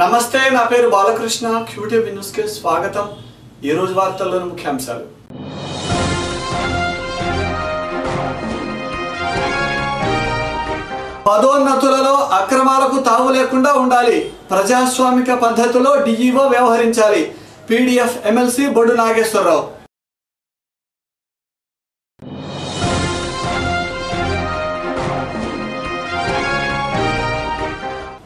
నమస్తే నా పేరు బాలకృష్ణ క్యూటీవ్ న్యూస్ కి స్వాగతం ఈ రోజు వార్తల్లోని ముఖ్యాంశాలు పదోన్నతులలో అక్రమాలకు తావు లేకుండా ఉండాలి ప్రజాస్వామిక పద్ధతిలో డిఈఓ వ్యవహరించాలి పీడీఎఫ్ ఎమ్మెల్సీ బొడ్డు నాగేశ్వరరావు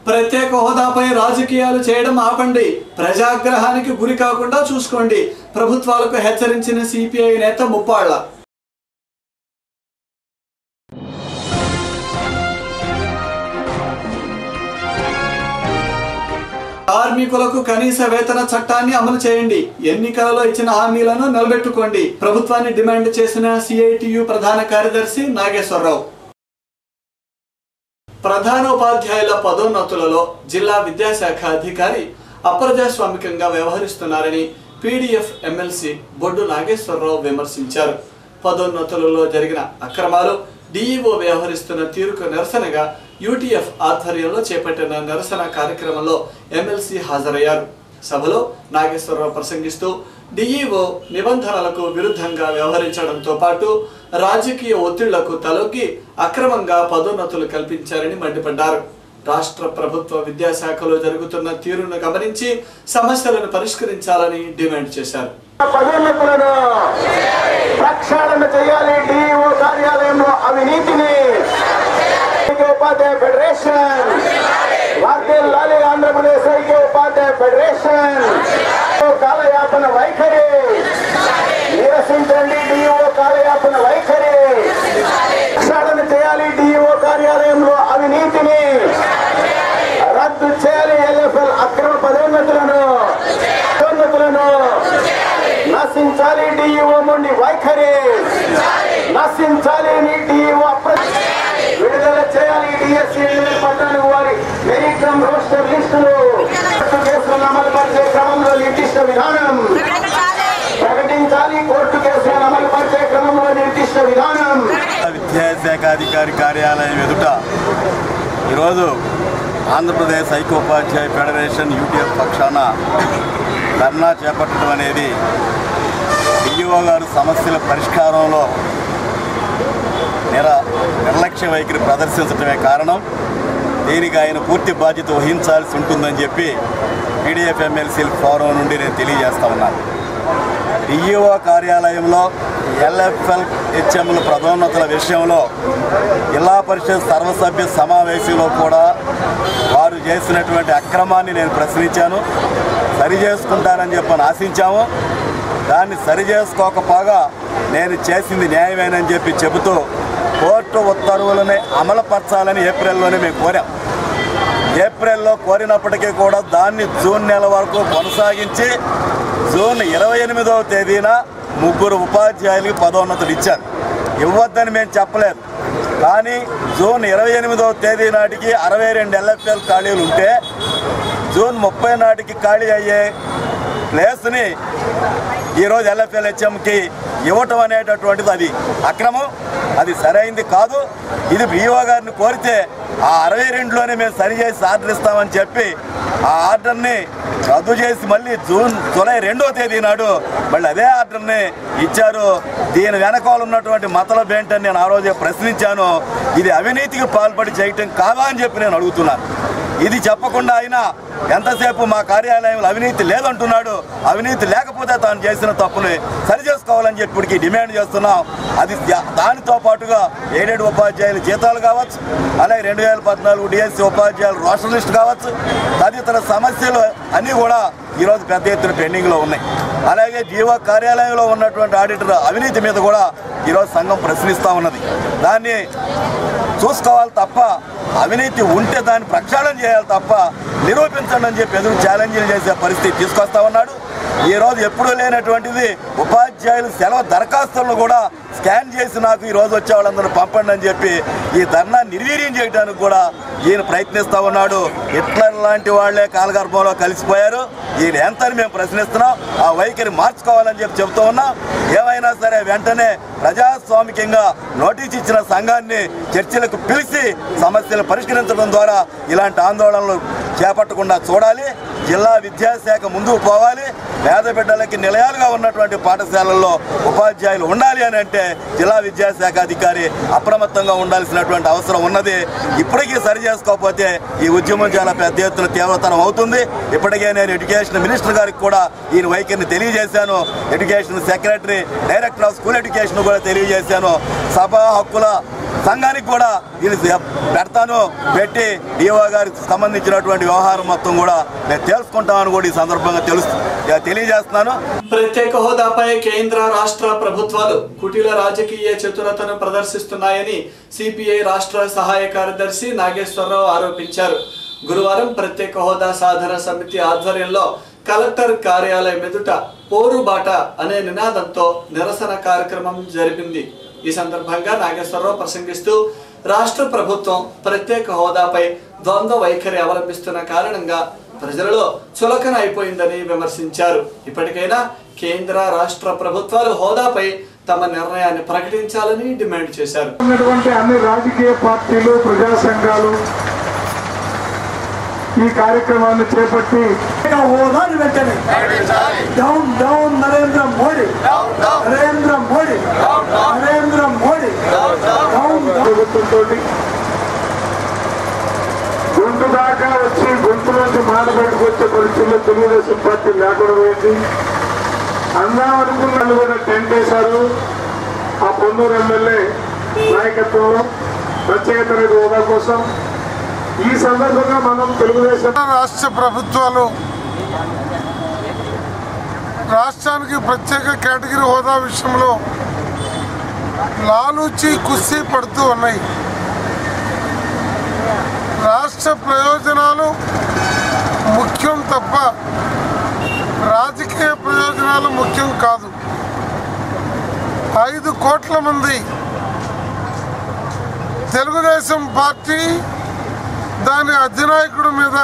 ప్రత్యేక హోదాపై రాజకీయాలు చేయడం ఆపండి ప్రజాగ్రహానికి గురి కాకుండా చూసుకోండి ప్రభుత్వాలకు హెచ్చరించిన సిపిఐ నేత ముప్పాళ్ల కార్మికులకు కనీస వేతన చట్టాన్ని అమలు చేయండి ఎన్నికలలో ఇచ్చిన హామీలను నిలబెట్టుకోండి ప్రభుత్వాన్ని డిమాండ్ చేసిన సిఐటియు ప్రధాన కార్యదర్శి నాగేశ్వరరావు ప్రధానోపాధ్యాయుల పదోన్నతులలో జిల్లా విద్యాశాఖ అధికారి అప్రజాస్వామికంగా వ్యవహరిస్తున్నారని పీడీఎఫ్ ఎమ్మెల్సీ బొడ్డు నాగేశ్వరరావు విమర్శించారు. పదోన్నతులలో జరిగిన అక్రమాలు డిఈఓ వ్యవహరిస్తున్న తీరుకు నిరసనగా యూటీఎఫ్ ఆధ్వర్యంలో చేపట్టిన నిరసన కార్యక్రమంలో ఎమ్మెల్సీ హాజరయ్యారు. సభలో నాగేశ్వరరావు ప్రసంగిస్తూ డిఈఓ నిబంధనలకు విరుద్ధంగా వ్యవహరించడంతో పాటు రాజకీయ ఒత్తిళ్లకు తలొగ్గి అక్రమంగా పదోన్నతులు కల్పించారని మండిపడ్డారు. రాష్ట్ర ప్రభుత్వ విద్యాశాఖలో జరుగుతున్న తీరును గమనించి సమస్యలను పరిష్కరించాలని డిమాండ్ చేశారు. పదోన్నతులను ప్రక్షాళన చేయాలి. డిఈఓ కార్యాలయంలో అవినీతిని ఉపాధ్యాయ ఫెడరేషన్ వార్తెల్లాలి. ఆంధ్రప్రదేశ్ ఐక్య ఉపాధ్యాయ ఫెడరేషన్ కాలయాపన వైఖరి నిరసించండి. డిఈఓ కాలయాపన వైఖరి ప్రక్షాళన చేయాలి. డిఈఓ కార్యాలయంలో అవినీతిని రద్దు చేయాలి. ఎల్ఎఫ్ఎల్ అక్రమ పదోన్నతులను నశించాలి. డిఈఓ మొండి వైఖరి నశించాలి. డిఈఓ విడుదల చేయాలి. డిఎస్సీ 2014 వారి మెరిట్ రోస్టర్ లిస్టులు కేసులను అమలు పరిచే క్రమంలో నిర్దిష్ట విధానం ప్రకటించాలి. కోర్టు కేసులను అమలు పరిచే క్రమంలో నిర్దిష్ట విధానం. విద్యాశాఖ అధికారి కార్యాలయం ఎదుట ఈరోజు ఆంధ్రప్రదేశ్ ఐక్యోపాధ్యాయ ఫెడరేషన్ యూటీఎఫ్ పక్షాన ధర్నా చేపట్టడం అనేది డిఈఓ గారు సమస్యల పరిష్కారంలో నిర్లక్ష్య వైఖరి ప్రదర్శించడమే కారణం. దీనికి ఆయన పూర్తి బాధ్యత వహించాల్సి ఉంటుందని చెప్పి పీడీఎఫ్ ఎమ్మెల్సీ ఫోరం నుండి నేను తెలియజేస్తా ఉన్నాను. డిఈఓ కార్యాలయంలో ఎల్ఎఫ్ఎల్ హెచ్ఎంల పదోన్నతుల విషయంలో జిల్లా పరిషత్ సర్వసభ్య సమావేశంలో కూడా వారు చేసినటువంటి అక్రమాన్ని నేను ప్రశ్నించాను. సరి చేసుకుంటానని చెప్పని ఆశించాము. దాన్ని సరి చేసుకోకపోగా నేను చేసింది న్యాయమేనని చెప్పి చెబుతూ కోర్టు ఉత్తర్వులని అమలుపరచాలని ఏప్రిల్లోనే మేము కోరాం. ఏప్రిల్లో కోరినప్పటికీ కూడా దాన్ని జూన్ నెల వరకు కొనసాగించి జూన్ 28వ తేదీన 3 ఉపాధ్యాయులకి పదోన్నతులు ఇచ్చారు. ఇవ్వద్దని మేము చెప్పలేదు. కానీ జూన్ 28వ తేదీ నాటికి 62 ఎల్ఎఫ్ఎల్ ఖాళీలు ఉంటే జూన్ 30 నాటికి ఖాళీ అయ్యే ప్లేస్ని ఈరోజు ఎల్ఎఫ్ఎల్ హెచ్ఎంకి ఇవ్వటం అనేటటువంటిది అది అక్రమం, అది సరైంది కాదు. ఇది డిఈఓ గారిని కోరితే ఆ 62లోనే మేము సరి చేసి ఆర్డర్ ఇస్తామని చెప్పి ఆ ఆర్డర్ని రద్దు చేసి మళ్ళీ జూలై 2వ తేదీ నాడు మళ్ళీ అదే ఆర్డర్ని ఇచ్చారు. దీని వెనకాల ఉన్నటువంటి మతలబ్ ఏంటని నేను ఆ రోజే ప్రశ్నించాను. ఇది అవినీతికి పాల్పడి చేయటం కాదా అని చెప్పి నేను అడుగుతున్నాను. ఇది చెప్పకుండా ఆయన ఎంతసేపు మా కార్యాలయంలో అవినీతి లేదంటున్నాడు. అవినీతి లేకపోతే తాను చేసిన తప్పుని సరి చేసుకోవాలని చెప్పి ఇప్పటికీ డిమాండ్ చేస్తున్నాం. అది దానితో పాటుగా ఎయిడెడ్ ఉపాధ్యాయుల జీతాలు కావచ్చు, అలాగే 2014 డిఎస్సీ ఉపాధ్యాయుల రోస్టర్ లిస్ట్ కావచ్చు, తదితర సమస్యలు అన్నీ కూడా ఈరోజు పెద్ద ఎత్తున పెండింగ్లో ఉన్నాయి. అలాగే డిఓ కార్యాలయంలో ఉన్నటువంటి ఆడిటర్ అవినీతి మీద కూడా ఈరోజు సంఘం ప్రశ్నిస్తూ ఉన్నది. దాన్ని చూసుకోవాలి తప్ప అవినీతి ఉంటే దాన్ని ప్రక్షాళన చేయాలి తప్ప నిరూపించండి అని చెప్పి ఎదురు ఛాలెంజ్లు చేసే పరిస్థితి తీసుకొస్తా ఉన్నాడు. ఈరోజు ఎప్పుడూ లేనటువంటిది ఉపాధ్యాయులు సెలవు దరఖాస్తులను కూడా స్కాన్ చేసి నాకు ఈరోజు వచ్చే వాళ్ళందరూ పంపండి అని చెప్పి ఈ ధర్నా నిర్వీర్యం చేయడానికి కూడా ఈయన ప్రయత్నిస్తూ ఉన్నాడు. హిట్లర్ లాంటి వాళ్లే కాలగర్భంలో కలిసిపోయారు. వీళ్ళు ఎంతని మేము ప్రశ్నిస్తున్నాం. ఆ వైఖరి మార్చుకోవాలని చెప్తూ ఉన్నాం. ఏమైనా సరే వెంటనే ప్రజాస్వామికంగా నోటీస్ ఇచ్చిన సంఘాన్ని చర్చలకు పిలిచి సమస్యలు పరిష్కరించడం ద్వారా ఇలాంటి ఆందోళనలు చేపట్టకుండా చూడాలి. జిల్లా విద్యాశాఖ ముందుకు పోవాలి. పేద బిడ్డలకి నిలయాలుగా ఉన్నటువంటి పాఠశాలల్లో ఉపాధ్యాయులు ఉండాలి అని అంటే జిల్లా విద్యాశాఖ అధికారి అప్రమత్తంగా ఉండాల్సినటువంటి అవసరం ఉన్నది. ఇప్పటికీ సరి చేసుకోకపోతే ఈ ఉద్యమం చాలా పెద్ద ఎత్తున తీవ్రతరం అవుతుంది. ఇప్పటికే నేను ఎడ్యుకేషన్ మినిస్టర్ గారికి కూడా ఈయన వైఖరిని తెలియజేశాను. Education secretary, director of school education కూడా తెలియజేశాను. సభా హక్కుల సంఘానికి కూడా ఇది పెడతాను. పెట్టి డిఓ గారికి సంబంధించినటువంటి వ్యవహారం మొత్తం కూడా నేను తెలుసుకుంటామని కూడా ఈ సందర్భంగా తెలియజేస్తున్నాను. ప్రత్యేక హోదాపై కేంద్ర రాష్ట్ర ప్రభుత్వాలు కుటిల రాజకీయ చతురతను ప్రదర్శిస్తున్నాయని సిపిఐ రాష్ట్ర సహాయ కార్యదర్శి నాగేశ్వరరావు ఆరోపించారు. గురువారం ప్రత్యేక హోదా సాధన సమితి ఆధ్వర్యంలో కలెక్టర్ కార్యాలయం ఎదుట పోరుబాట అనే నినాదంతో నిరసన కార్యక్రమం జరిపింది. ఈ సందర్భంగా నాగేశ్వరరావు ప్రసంగిస్తూ రాష్ట్ర ప్రభుత్వం ప్రత్యేక హోదాపై ద్వంద్వ వైఖరి అవలంబిస్తున్న కారణంగా ప్రజలలో చులకన అయిపోయిందని విమర్శించారు. ఇప్పటికైనా కేంద్ర రాష్ట్ర ప్రభుత్వాలు హోదాపై తమ నిర్ణయాన్ని ప్రకటించాలని డిమాండ్ చేశారు. అన్ని రాజకీయ పార్టీలు, ప్రజా సంఘాలు ఈ కార్యక్రమాన్ని చేపట్టి హోదాని వెంటనే down down Narendra Modi, Narendra Modi, Narendra Modi down ప్రభుత్వంతో గొంతు దాకా వచ్చి గొంతు నుంచి మాట బయటకు వచ్చే పరిస్థితుల్లో తెలుగుదేశం పార్టీ లేకుండా పోయింది. అందామనుకున్న వాళ్ళు కూడా టెంట్ వేశారు. ఆ పొన్నూరు ఎమ్మెల్యే నాయకత్వంలో ప్రత్యేక హోదా కోసం ఈ సందర్భంగా మనం తెలుగుదేశం రాష్ట్ర ప్రభుత్వాలు రాష్ట్రానికి ప్రత్యేక కేటగిరీ హోదా విషయంలో లాలూచి కుస్తీ పడుతూ ఉన్నాయి. రాష్ట్ర ప్రయోజనాలు ముఖ్యం తప్ప రాజకీయ ప్రయోజనాలు ముఖ్యం కాదు. 5 కోట్ల మంది తెలుగుదేశం పార్టీ దాని అధినాయకుడి మీద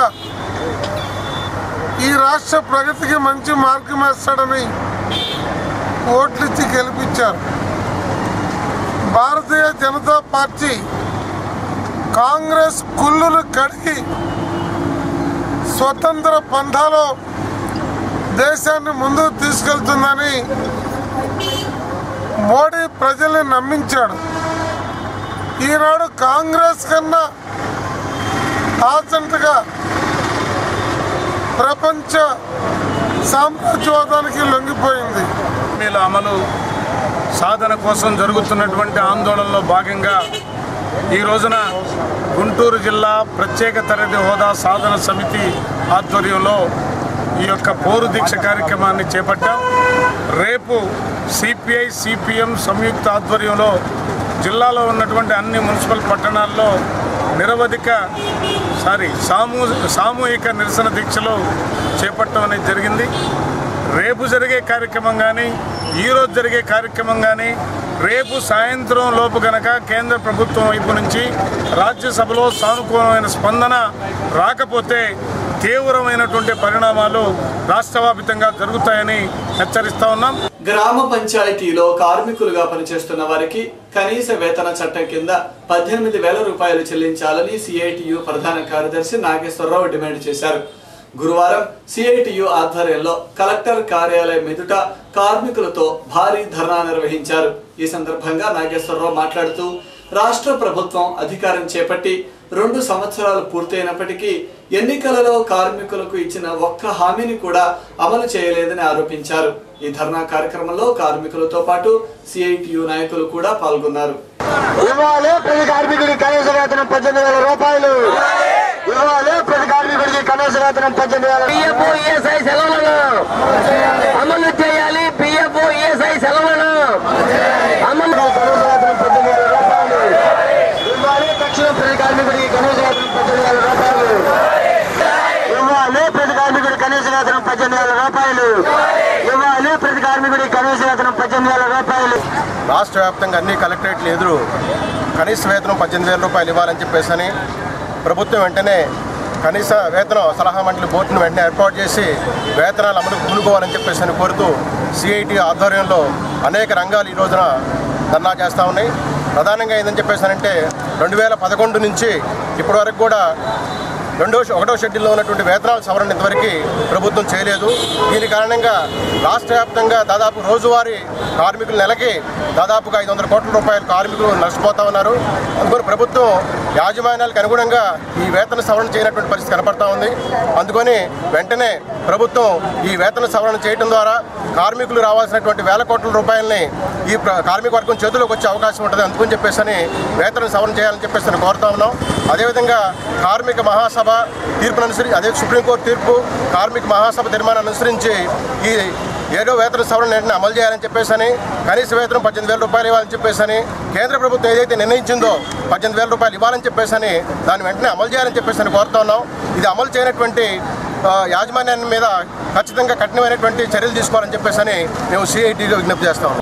ఈ రాష్ట్ర ప్రగతికి మంచి మార్గం వేస్తాడని ఓట్లిచ్చి గెలిపించారు. భారతీయ జనతా పార్టీ కాంగ్రెస్ కుళ్ళును కడిగి స్వతంత్ర పంథాలో దేశాన్ని ముందుకు తీసుకెళ్తుందని మోడీ ప్రజల్ని నమ్మించాడు. ఈనాడు కాంగ్రెస్ కన్నా ఆచంటగా ప్రపంచ సామ్రాజ్యవాదానికి లొంగిపోయింది. హామీల అమలు సాధన కోసం జరుగుతున్నటువంటి ఆందోళనలో భాగంగా ఈ రోజున గుంటూరు జిల్లా ప్రత్యేక తరగతి హోదా సాధన సమితి ఆధ్వర్యంలో ఈ యొక్క పోరు దీక్ష కార్యక్రమాన్ని చేపట్టాం. రేపు సిపిఐ సిపిఎం సంయుక్త ఆధ్వర్యంలో జిల్లాలో ఉన్నటువంటి అన్ని మున్సిపల్ పట్టణాల్లో సామూహిక నిరసన దీక్షలు చేపట్టడం అనేది జరిగింది. రేపు జరిగే కార్యక్రమం కానీ ఈరోజు జరిగే కార్యక్రమం కానీ రేపు సాయంత్రం లోపు గనక కేంద్ర ప్రభుత్వం వైపు నుంచి రాజ్యసభలో సానుకూలమైన స్పందన రాకపోతే తీవ్రమైనటువంటి పరిణామాలు రాష్ట్రవ్యాప్తంగా జరుగుతాయని హెచ్చరిస్తా ఉన్నాం. గ్రామ పంచాయతీలో కార్మికులుగా పనిచేస్తున్న వారికి కనీస వేతన చట్టం కింద 18,000 రూపాయలు చెల్లించాలని సిఐటియు ప్రధాన కార్యదర్శి నాగేశ్వరరావు డిమాండ్ చేశారు. గురువారం సిఐటియు ఆధ్వర్యంలో కలెక్టర్ కార్యాలయం ఎదుట కార్మికులతో భారీ ధర్నా నిర్వహించారు. ఈ సందర్భంగా నాగేశ్వరరావు మాట్లాడుతూ రాష్ట్ర ప్రభుత్వం అధికారం చేపట్టి 2 సంవత్సరాలు పూర్తయినప్పటికీ ఎన్నికలలో కార్మికులకు ఇచ్చిన ఒక్క హామీని కూడా అమలు చేయలేదని ఆరోపించారు. ఈ ధర్నా కార్యక్రమంలో కార్మికులతో పాటు సిఐటియు నాయకులు కూడా పాల్గొన్నారు. ఇవ్వాలి ప్రతి కార్మికుడికి కనీస వేతనం 18,000 రూపాయలు. ఇవ్వాలి ప్రతి కార్మికుడికి కనీస వేతనం 18,000. ఈఎస్ఐ సెలవులను అమలు చేయాలి. పిఎఫ్ ఈఎస్ఐ సెలవులను అమలు కనీస వేతనం 18,000 రూపాయలు. ఇవ్వాలి తక్షణం ప్రతి కార్మికుడికి కనీస వేతనం 18,000 రూపాయలు. ఇవ్వాలి ప్రతి కార్మికుడికి కనీస వేతనం 18,000 రూపాయలు. ఇవ్వాలి ప్రతి కార్మికుడికి కనీస వేతనం 18,000 రూపాయలు. రాష్ట్ర వ్యాప్తంగా అన్ని కలెక్టరేట్లు ఎదురు కనీస వేతనం 18,000 రూపాయలు ఇవ్వాలని చెప్పేసి ప్రభుత్వం వెంటనే కనీస వేతన సలహా మండలి బోర్డును వెంటనే ఏర్పాటు చేసి వేతనాలు అమలుకు పూనుకోవాలని చెప్పేసి అని కోరుతూ సిఐటి ఆధ్వర్యంలో అనేక రంగాలు ఈ రోజున ధర్నా చేస్తూ ఉన్నాయి. ప్రధానంగా ఏందని చెప్పేసానంటే 2011 నుంచి ఇప్పటి వరకు కూడా 1వ షెడ్యూల్లో ఉన్నటువంటి వేతనాల సవరణ ఇంతవరకు ప్రభుత్వం చేయలేదు. దీని కారణంగా రాష్ట్ర వ్యాప్తంగా దాదాపు రోజువారీ కార్మికుల నెలకి దాదాపుగా 500 కోట్ల రూపాయల కార్మికులు నష్టపోతూ ఉన్నారు. అందుకని ప్రభుత్వం యాజమాన్యాలకు అనుగుణంగా ఈ వేతన సవరణ చేయనటువంటి పరిస్థితి కనపడతా ఉంది. అందుకని వెంటనే ప్రభుత్వం ఈ వేతన సవరణ చేయడం ద్వారా కార్మికులు రావాల్సినటువంటి వేల కోట్ల రూపాయలని ఈ కార్మిక వర్గం చేతిలోకి వచ్చే అవకాశం ఉంటుంది. అందుకని చెప్పేసి వేతన సవరణ చేయాలని చెప్పేసి కోరుతా ఉన్నాం. అదేవిధంగా కార్మిక మహాసభ తీర్పును అనుసరించి, అదే సుప్రీంకోర్టు తీర్పు, కార్మిక మహాసభ తీర్మానాన్ని అనుసరించి ఈ 7వ వేతన సవరణ వెంటనే అమలు చేయాలని చెప్పేసి, కనీస వేతనం 18,000 రూపాయలు ఇవ్వాలని చెప్పేసి, కేంద్ర ప్రభుత్వం ఏదైతే నిర్ణయించిందో 18,000 రూపాయలు ఇవ్వాలని చెప్పేసి దాన్ని వెంటనే అమలు చేయాలని చెప్పేసి కోరుతా ఉన్నాం. ఇది అమలు చేయనటువంటి యాజమాన్యాన్ని మీద ఖచ్చితంగా కఠినమైనటువంటి చర్యలు తీసుకోవాలని చెప్పేసి మేము సిఐటిగా విజ్ఞప్తి చేస్తాం.